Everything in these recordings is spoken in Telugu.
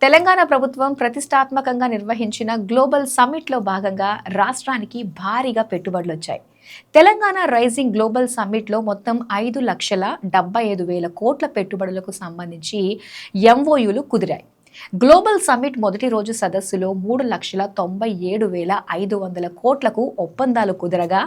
తెలంగాణ ప్రభుత్వం ప్రతిష్టాత్మకంగా నిర్వహించిన గ్లోబల్ సమ్మిట్లో భాగంగా రాష్ట్రానికి భారీగా పెట్టుబడులొచ్చాయి. తెలంగాణ రైజింగ్ గ్లోబల్ సమ్మిట్లో మొత్తం 5,75,000 కోట్ల పెట్టుబడులకు సంబంధించి ఎంఓయూలు కుదిరాయి. గ్లోబల్ సమ్మిట్ మొదటి రోజు సదస్సులో 3,97,500 కోట్లకు ఒప్పందాలు కుదరగా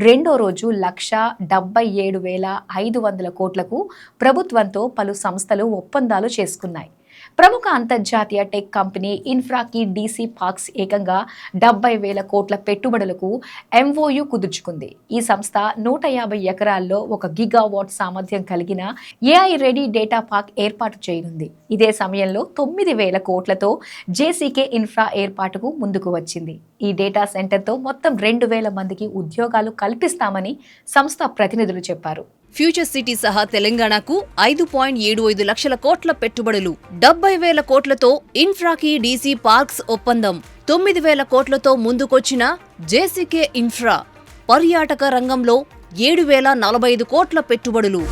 రెండో రోజు 1,77,500 కోట్లకు ప్రభుత్వంతో పలు సంస్థలు ఒప్పందాలు చేసుకున్నాయి. ప్రముఖ అంతర్జాతీయ టెక్ కంపెనీ ఇన్ఫ్రాకి డీసీ పార్క్స్ ఏకంగా 70,000 కోట్ల పెట్టుబడులకు ఎంఓయూ కుదుర్చుకుంది. ఈ సంస్థ 150 ఎకరాల్లో 1 గిగావాట్ సామర్థ్యం కలిగిన ఏఐ రెడీ డేటా పార్క్ ఏర్పాటు చేయనుంది. ఇదే సమయంలో 9,000 కోట్లతో జేసీకే ఇన్ఫ్రా ఏర్పాటుకు ముందుకు వచ్చింది. ఈ డేటా సెంటర్తో మొత్తం 2,000 మందికి ఉద్యోగాలు కల్పిస్తామని సంస్థ ప్రతినిధులు చెప్పారు. ఫ్యూచర్ సిటీ సహా తెలంగాణకు 5.75 లక్షల కోట్ల పెట్టుబడులు, 70,000 కోట్లతో ఇన్ఫ్రాకి డీసీ పార్క్స్ ఒప్పందం, 9,000 కోట్లతో ముందుకొచ్చిన జేసీకే ఇన్ఫ్రా, పర్యాటక రంగంలో 7,045 కోట్ల పెట్టుబడులు.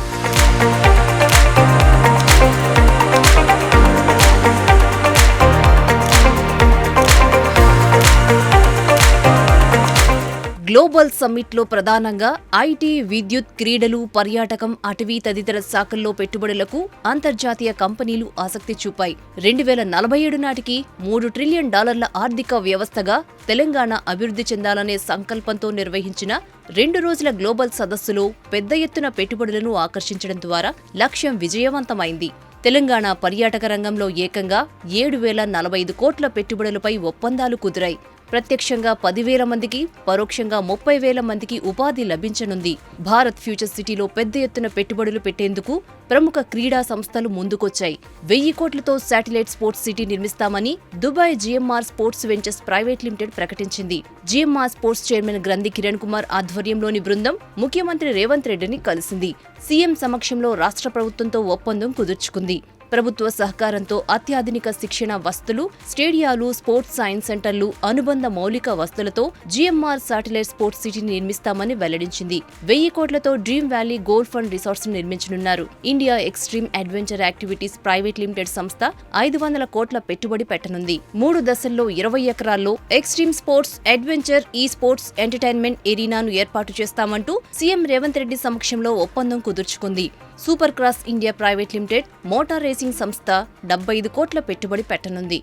గ్లోబల్ సమ్మిట్లో ప్రధానంగా ఐటీ, విద్యుత్, క్రీడలు, పర్యాటకం, అటవీ తదితర శాఖల్లో పెట్టుబడులకు అంతర్జాతీయ కంపెనీలు ఆసక్తి చూపాయి. 2047 నాటికి $3 ట్రిలియన్ ఆర్థిక వ్యవస్థగా తెలంగాణ అభివృద్ధి చెందాలనే సంకల్పంతో నిర్వహించిన 2 రోజుల గ్లోబల్ సదస్సులో పెద్ద ఎత్తున పెట్టుబడులను ఆకర్షించడం ద్వారా లక్ష్యం విజయవంతమైంది. తెలంగాణ పర్యాటక రంగంలో ఏకంగా 7,045 కోట్ల పెట్టుబడులపై ఒప్పందాలు కుదిరాయి. ప్రత్యక్షంగా 10,000 మందికి, పరోక్షంగా 30,000 మందికి ఉపాధి లభించనుంది. భారత్ ఫ్యూచర్ సిటీలో పెద్ద ఎత్తున పెట్టుబడులు పెట్టేందుకు ప్రముఖ క్రీడా సంస్థలు ముందుకొచ్చాయి. 1,000 కోట్లతో శాటిలైట్ స్పోర్ట్స్ సిటీ నిర్మిస్తామని Dubai GMR sports ventures private limited ప్రకటించింది. జీఎంఆర్ స్పోర్ట్స్ చైర్మన్ గ్రంథి కిరణ్ కుమార్ ఆధ్వర్యంలోని బృందం ముఖ్యమంత్రి రేవంత్ రెడ్డిని కలిసింది. సీఎం సమక్షంలో రాష్ట్ర ప్రభుత్వంతో ఒప్పందం కుదుర్చుకుంది. ప్రభుత్వ సహకారంతో అత్యాధునిక శిక్షణ వసతులు, స్టేడియాలు, స్పోర్ట్స్ సైన్స్ సెంటర్లు, అనుబంధ మౌలిక వసతులతో జీఎంఆర్ శాటిలైట్ స్పోర్ట్స్ సిటీని నిర్మిస్తామని వెల్లడించింది. 1,000 కోట్లతో dream valley golf and resorts నిర్మించనున్నారు. India extreme adventure activities private limited సంస్థ 500 కోట్ల పెట్టుబడి పెట్టనుంది. 3 దశల్లో 20 ఎకరాల్లో extreme sports, adventure, esports, entertainment ఎరీనాను ఏర్పాటు చేస్తామంటూ సీఎం రేవంత్ రెడ్డి సమక్షంలో ఒప్పందం కుదుర్చుకుంది. Supercross India private limited motor racing సంస్థ 75 కోట్ల పెట్టుబడి పెట్టనుంది.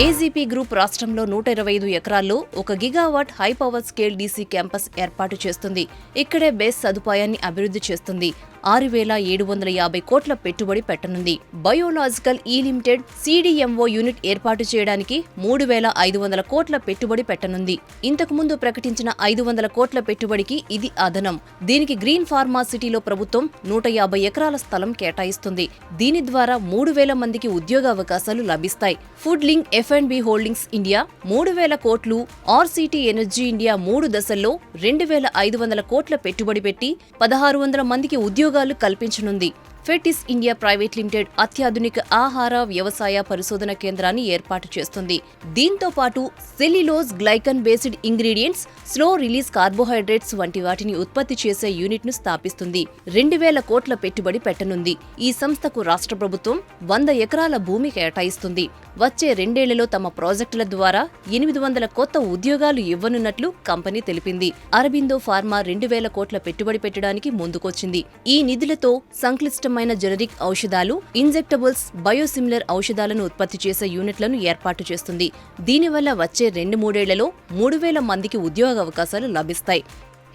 ఏజీపీ గ్రూప్ రాష్ట్రంలో 125 ఎకరాల్లో 1 gigawatt high power scale DC campus ఏర్పాటు చేస్తుంది. ఇక్కడే బేస్ సదుపాయాన్ని అభివృద్ధి చేస్తుంది. 6,750 కోట్ల పెట్టుబడి పెట్టనుంది. బయోలాజికల్ ఈ లిమిటెడ్ సీడీఎంఓ యూనిట్ ఏర్పాటు చేయడానికి 3,500 కోట్ల పెట్టుబడి పెట్టనుంది. ఇంతకుముందు ప్రకటించిన 500 కోట్ల పెట్టుబడికి ఇది అదనం. దీనికి గ్రీన్ ఫార్మా సిటీలో ప్రభుత్వం 150 ఎకరాల స్థలం కేటాయిస్తుంది. దీని ద్వారా 3,000 మందికి ఉద్యోగావకాశాలు లభిస్తాయి. Food link F&B holdings India 3,000 కోట్లు, ఆర్సీటీ ఎనర్జీ ఇండియా 3 దశల్లో 2,500 కోట్ల పెట్టుబడి పెట్టి 1,600 మందికి ఉద్యోగాలు కల్పించనుంది. ఫెటిస్ ఇండియా ప్రైవేట్ లిమిటెడ్ అత్యాధునిక ఆహార, వ్యవసాయ పరిశోధన కేంద్రాన్ని ఏర్పాటు చేస్తుంది. దీంతో పాటు cellulose, glycan based ingredients, slow release carbohydrates వంటి వాటిని ఉత్పత్తి చేసే యూనిట్ ను స్థాపిస్తుంది. 2,000 కోట్ల పెట్టుబడి పెట్టనుంది. ఈ సంస్థకు రాష్ట్ర ప్రభుత్వం 100 ఎకరాల భూమి కేటాయిస్తుంది. వచ్చే 2 ఏళ్లలో తమ ప్రాజెక్టుల ద్వారా 800 కొత్త ఉద్యోగాలు ఇవ్వనున్నట్లు కంపెనీ తెలిపింది. అరబిందో ఫార్మా 2,000 కోట్ల పెట్టుబడి పెట్టడానికి ముందుకొచ్చింది. ఈ నిధులతో సంక్లిష్టమైన జెనరిక్ ఔషధాలు, ఇంజెక్టబుల్స్, బయోసిమిలర్ ఔషధాలను ఉత్పత్తి చేసే యూనిట్లను ఏర్పాటు చేస్తుంది. దీనివల్ల వచ్చే 2-3 ఏళ్లలో 3,000 మందికి ఉద్యోగావకాశాలు లభిస్తాయి.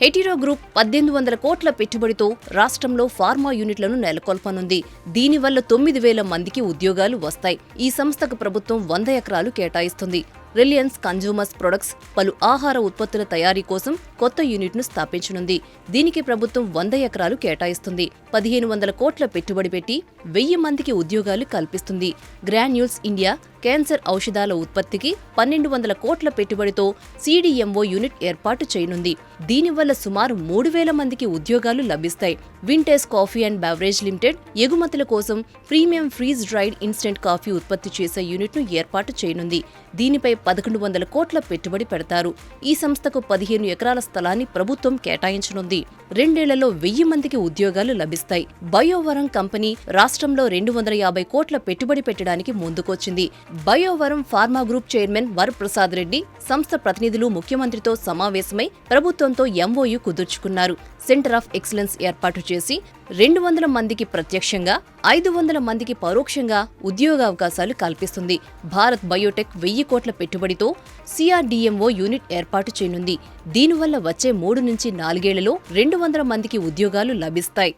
హెటిరో గ్రూప్ 1,800 కోట్ల పెట్టుబడితో రాష్ట్రంలో ఫార్మా యూనిట్లను నెలకొల్పనుంది. దీనివల్ల 9,000 మందికి ఉద్యోగాలు వస్తాయి. ఈ సంస్థకు ప్రభుత్వం 100 ఎకరాలు కేటాయిస్తుంది. రిలయన్స్ కన్జ్యూమర్స్ ప్రొడక్ట్స్ పలు ఆహార ఉత్పత్తుల తయారీ కోసం కొత్త యూనిట్ను స్థాపించనుంది. దీనికి ప్రభుత్వం 100 ఎకరాలు కేటాయిస్తుంది. 1,500 కోట్ల పెట్టుబడి పెట్టి 1,000 మందికి ఉద్యోగాలు కల్పిస్తుంది. గ్రాన్యూల్స్ ఇండియా క్యాన్సర్ ఔషధాల ఉత్పత్తికి 1200 కోట్ల పెట్టుబడితో CDMO యూనిట్ ఏర్పాటు చేయనుంది. దీనివల్ల సుమారు 3000 మందికి ఉద్యోగాలు లభిస్తాయి. Vintage coffee and beverage limited ఎగుమతుల కోసం premium freeze dried instant coffee ఉత్పత్తి చేసే యూనిట్ను ఏర్పాటు చేయనుంది. దీనిపై 1100 కోట్ల పెట్టుబడి పెడతారు. ఈ సంస్థకు 15 ఎకరాల స్థలాన్ని ప్రభుత్వం కేటాయించనుంది. 2 ఏళ్లలో 1000 మందికి ఉద్యోగాలు లభిస్తాయి. బయోవరం కంపెనీ రాష్ట్రంలో 250 కోట్ల పెట్టుబడి పెట్టడానికి ముందుకొచ్చింది. Biovaram pharma group chairman Varaprasad Reddy సంస్థ ప్రతినిధులు ముఖ్యమంత్రితో సమావేశమై ప్రభుత్వంతో MOU కుదుర్చుకున్నారు. సెంటర్ ఆఫ్ ఎక్సలెన్స్ ఏర్పాటు చేసి 200 మందికి ప్రత్యక్షంగా 500 మందికి పరోక్షంగా ఉద్యోగావకాశాలు కల్పిస్తుంది. భారత్ బయోటెక్ 1000 కోట్ల పెట్టుబడితో CRDMO యూనిట్ ఏర్పాటు చేయనుంది. దీనివల్ల వచ్చే 3 నుంచి 4 ఏళ్లలో 200 మందికి ఉద్యోగాలు లభిస్తాయి.